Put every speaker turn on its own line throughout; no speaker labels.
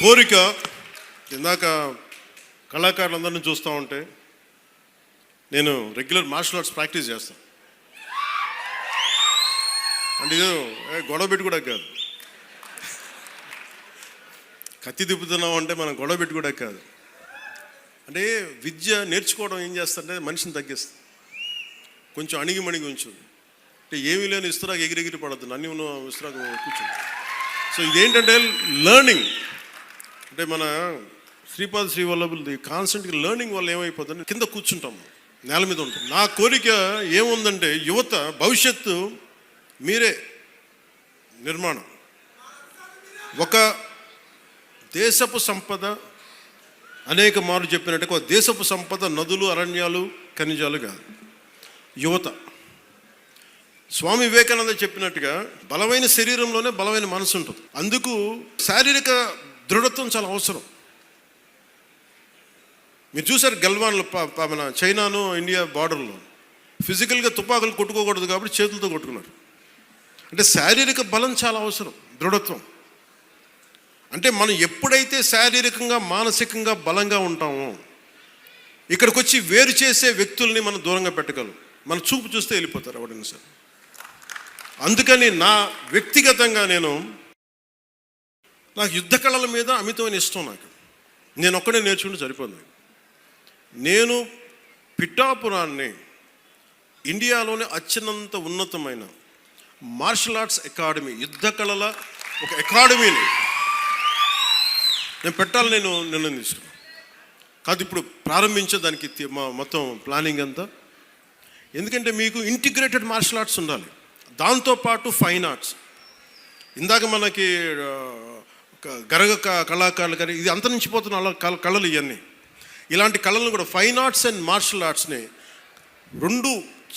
కోరిక ఇందాక కళాకారులందరినీ చూస్తూ ఉంటే నేను రెగ్యులర్ మార్షల్ ఆర్ట్స్ ప్రాక్టీస్ చేస్తాను. అంటే ఇది గొడవ పెట్టి కూడా కాదు, కత్తి తిప్పుతున్నాం అంటే మనం గొడవ పెట్టి కూడా కాదు. అంటే విద్య నేర్చుకోవడం ఏం చేస్తుంటే మనిషిని తగ్గిస్తుంది, కొంచెం అణిగిమణిగి ఉంచుంది. అంటే ఏమీ లేని ఇస్తురాకు ఎగిరెగిరి పడద్దు, అన్నీ ఉన్న ఇస్తురాకు కూర్చుంది. సో ఇదేంటంటే లెర్నింగ్. అంటే మన శ్రీపాద శ్రీవల్లభులది కాన్స్టెంట్గా లెర్నింగ్ వల్ల ఏమైపోతుంది, కింద కూర్చుంటాము, నేల మీద ఉంటాం. నా కోరిక ఏముందంటే యువత భవిష్యత్తు మీరే నిర్మాణం. ఒక దేశపు సంపద అనేక మార్లు చెప్పినట్టుగా ఒక దేశపు సంపద నదులు, అరణ్యాలు, ఖనిజాలు కాదు, యువత. స్వామి వివేకానంద చెప్పినట్టుగా బలమైన శరీరంలోనే బలమైన మనసు ఉంటుంది. అందుకు శారీరక దృఢత్వం చాలా అవసరం. మీరు చూసారు గల్వాన్లో మన చైనాను ఇండియా బార్డర్లో ఫిజికల్గా తుపాకులు కొట్టుకోకూడదు కాబట్టి చేతులతో కొట్టుకున్నారు. అంటే శారీరక బలం చాలా అవసరం, దృఢత్వం. అంటే మనం ఎప్పుడైతే శారీరకంగా మానసికంగా బలంగా ఉంటామో ఇక్కడికి వచ్చి వేరు చేసే వ్యక్తుల్ని మనం దూరంగా పెట్టగలం. మన చూపు చూస్తే వెళ్ళిపోతారు ఎవరైనా సరే. అందుకని నా వ్యక్తిగతంగా నాకు యుద్ధ కళల మీద అమితమైన ఇష్టం. నేను ఒక్కడే నేర్చుకుంటే సరిపోదు. నేను పిఠాపురాన్ని ఇండియాలోనే అత్యున్నత ఉన్నతమైన మార్షల్ ఆర్ట్స్ అకాడమీ, యుద్ధ కళల ఒక అకాడమీని నేను పెట్టాలని నేను నిర్ణయం తీసుకున్నాను. కాదు ఇప్పుడు ప్రారంభించేదానికి మొత్తం ప్లానింగ్ అంతా. ఎందుకంటే మీకు ఇంటిగ్రేటెడ్ మార్షల్ ఆర్ట్స్ ఉండాలి, దాంతోపాటు ఫైన్ ఆర్ట్స్. ఇందాక మనకి గరగ కళాకారులు కానీ ఇది అంతరించిపోతున్న కళలు ఇవన్నీ. ఇలాంటి కళలను కూడా ఫైన్ ఆర్ట్స్ అండ్ మార్షల్ ఆర్ట్స్ని రెండు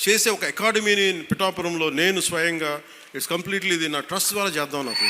చేసే ఒక అకాడమీని పిఠాపురంలో నేను స్వయంగా ఇట్స్ కంప్లీట్లీ ఇది నా ట్రస్ట్ ద్వారా చేద్దాం. నాకు